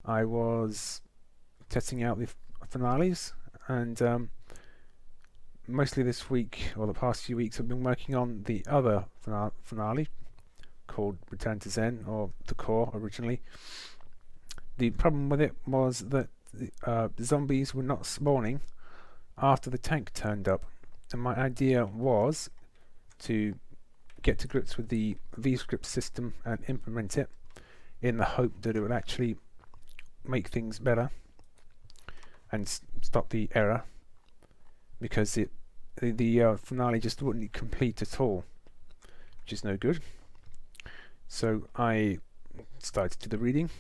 I was testing out the finales, and mostly this week or the past few weeks I've been working on the other finale called Return to Zen, or The Core originally. The problem with it was that the zombies were not spawning after the tank turned up, and my idea was to get to grips with the vScript system and implement it in the hope that it would actually make things better and stop the error, because the finale just wouldn't complete at all, which is no good. So I started to do the reading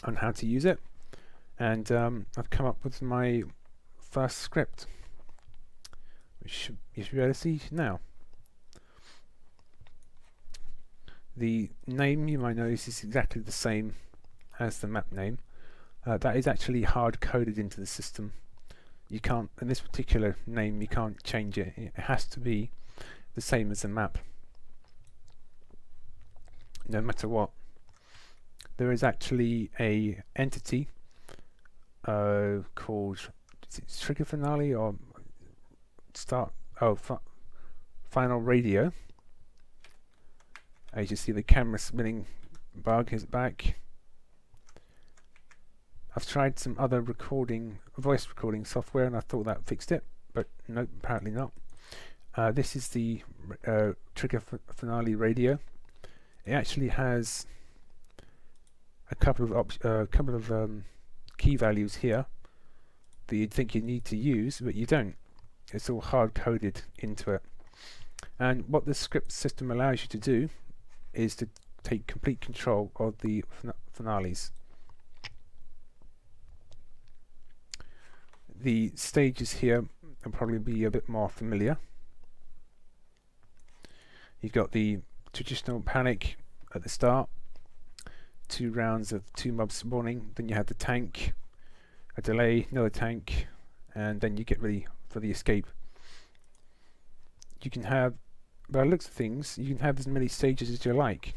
on how to use it, and I've come up with my first script, which you should be able to see now. The name, you might notice, is exactly the same as the map name. That is actually hard coded into the system. You can't, in this particular name, you can't change it. It has to be the same as the map, no matter what. There is actually a entity called, is it Trigger Finale or Final Radio. As you see, the camera spinning bug is back. I've tried some other voice recording software, and I thought that fixed it, but no, apparently not. This is the Trigger Finale Radio. It actually has a couple of key values here that you'd think you need to use, but you don't. It's all hard coded into it. And what the script system allows you to do is to take complete control of the finales. The stages here will probably be a bit more familiar. You've got the traditional panic at the start, 2 rounds of 2 mobs spawning, then you have the tank, a delay, another tank, and then you get ready for the escape. You can have, by the looks of things, you can have as many stages as you like.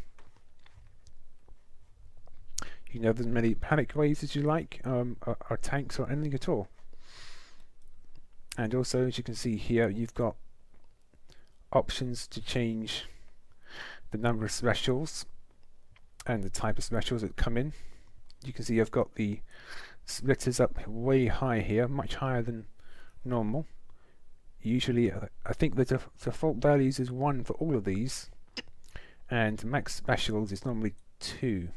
You can have as many panic waves as you like, or tanks, or anything at all. And also, as you can see here, you've got options to change the number of specials and the type of specials that come in. You can see I've got the splitters up way high here, much higher than normal. Usually I think the default values is 1 for all of these, and max specials is normally 2.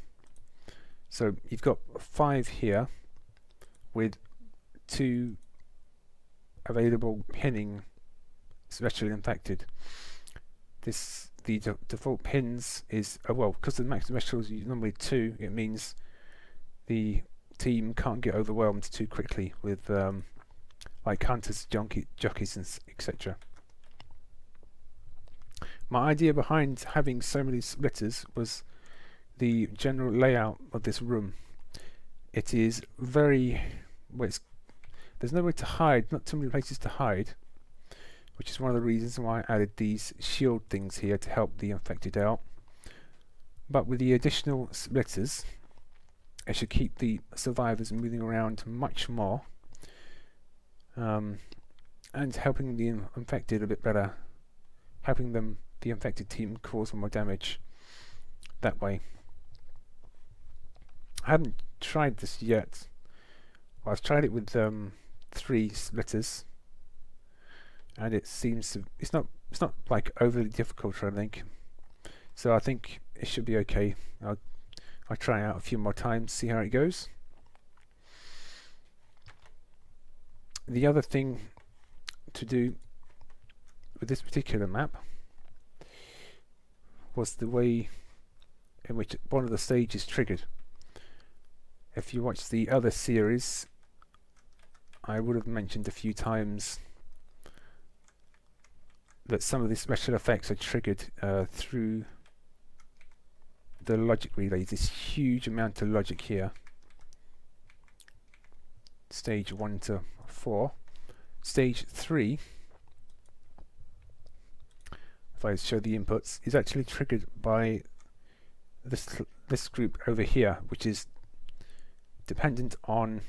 So you've got 5 here with 2 available pinning specially infected. The default pins is well, because the max specials is normally 2, it means the team can't get overwhelmed too quickly with like hunters, jockeys, and etc. My idea behind having so many splitters was the general layout of this room. It is very, there's nowhere to hide, not too many places to hide, which is one of the reasons why I added these shield things here to help the infected out. But with the additional splitters, it should keep the survivors moving around much more, and helping the infected a bit better, helping the infected team cause more damage that way. I haven't tried this yet. Well, I've tried it with 3 splitters, and it seems to, it's not like overly difficult, I think. So I think it should be okay. I'll try it out a few more times, see how it goes. The other thing to do with this particular map was the way in which one of the stages triggered. If you watch the other series, I would have mentioned a few times that some of the special effects are triggered through the logic relays. This huge amount of logic here. Stage 1 to 4. Stage 3, if I show the inputs, is actually triggered by this this group over here, which is dependent on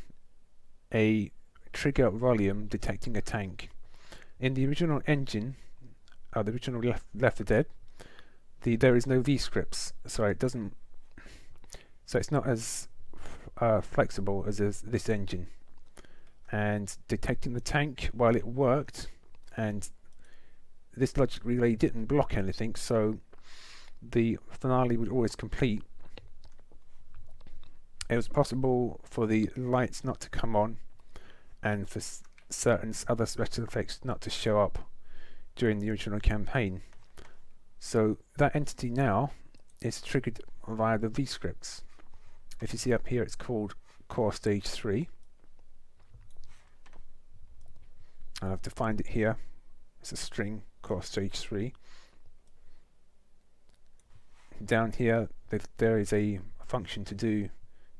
a trigger volume detecting a tank. In the original engine, the original Left 4 Dead, there is no VScripts, so it doesn't. So it's not as flexible as this engine. And detecting the tank, while it worked, and this logic relay didn't block anything, so the finale would always complete. It was possible for the lights not to come on and for certain other special effects not to show up during the original campaign. So that entity now is triggered via the VScripts. If you see up here, it's called Core Stage 3. I've defined it here. It's a string, Core Stage 3. Down here, there is a function to do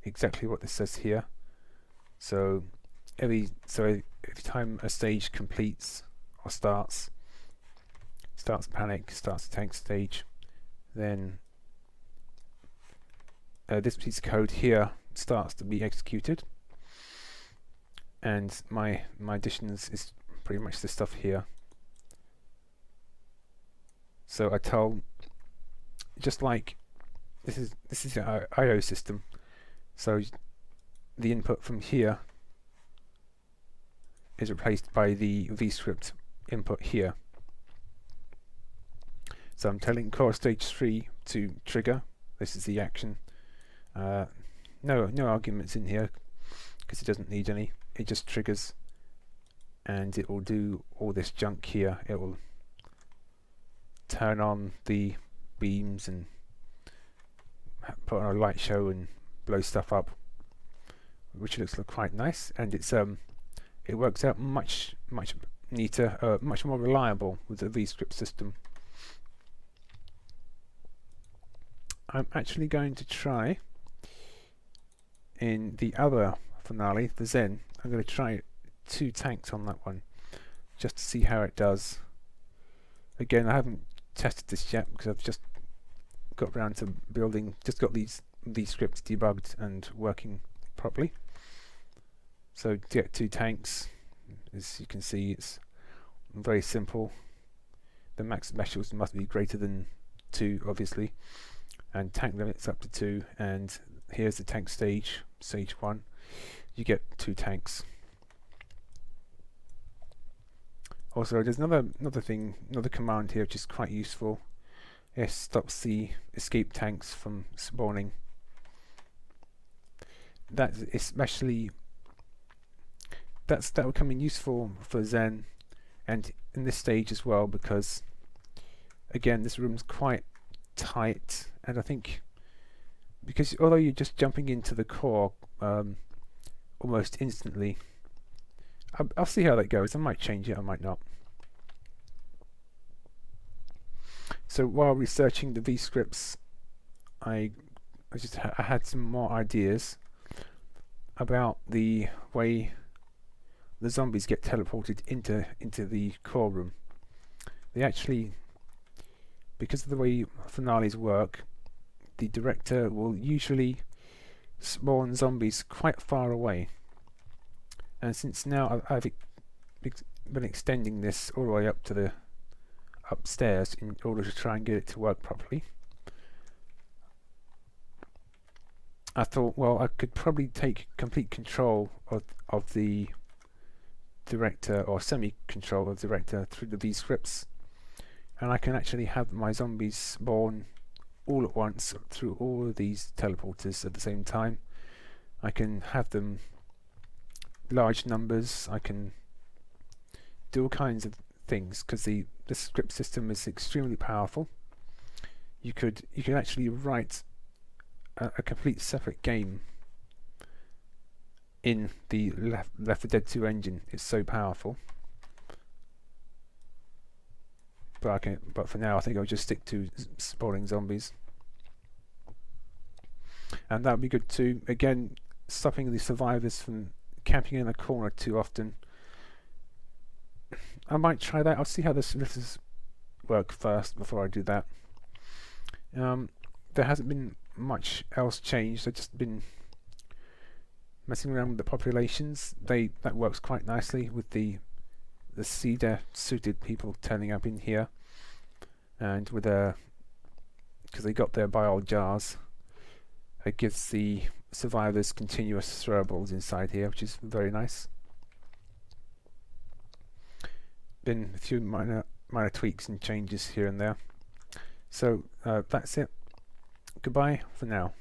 exactly what this says here. So every time a stage completes or starts panic, starts the tank stage, then this piece of code here starts to be executed, and my additions is pretty much the stuff here. So I tell, just like this is our I/O system, so the input from here is replaced by the VScript input here. So I'm telling Core Stage 3 to trigger. This is the action. No arguments in here because it doesn't need any. It just triggers, and it will do all this junk here. It will turn on the beams and put on a light show and blow stuff up, which looks quite nice, and it works out much neater, much more reliable with the VScript system. I'm actually going to try in the other finale, the Zen. I'm going to try 2 tanks on that one just to see how it does. Again, I haven't tested this yet because I've just got around to building, just got these scripts debugged and working properly. So to get 2 tanks, as you can see, it's very simple. The max specials must be greater than 2, obviously, and tank limits up to 2, and here's the tank stage, stage 1. You get 2 tanks. Also, there's another command here which is quite useful. It stops the escape tanks from spawning. That will come in useful for Zen and in this stage as well, because again this room's quite tight, and I think because although you're just jumping into the core almost instantly, I'll see how that goes. I might change it, I might not. So while researching the VScripts, I had some more ideas about the way the zombies get teleported into the core room. They actually, because of the way finales work, the director will usually spawn zombies quite far away. And since now I've been extending this all the way up to the upstairs in order to try and get it to work properly, I thought, well, I could probably take complete control of the director, or semi-control of the director, through the VScripts, and I can actually have my zombies spawn all at once through all of these teleporters at the same time. I can have them large numbers. I can do all kinds of things because the script system is extremely powerful. You could actually write a complete separate game in the Left 4 Dead 2 engine. It's so powerful. But for now, I think I'll just stick to spawning zombies, and that would be good too. Again, stopping the survivors from camping in a corner too often. I might try that. I'll see how the splitters work first before I do that. There hasn't been much else changed. I've just been messing around with the populations. That works quite nicely with the cedar suited people turning up in here, and with because they got their bile jars, it gives the survivors continuous throwables inside here, which is very nice. Been a few minor tweaks and changes here and there. So that's it. Goodbye for now.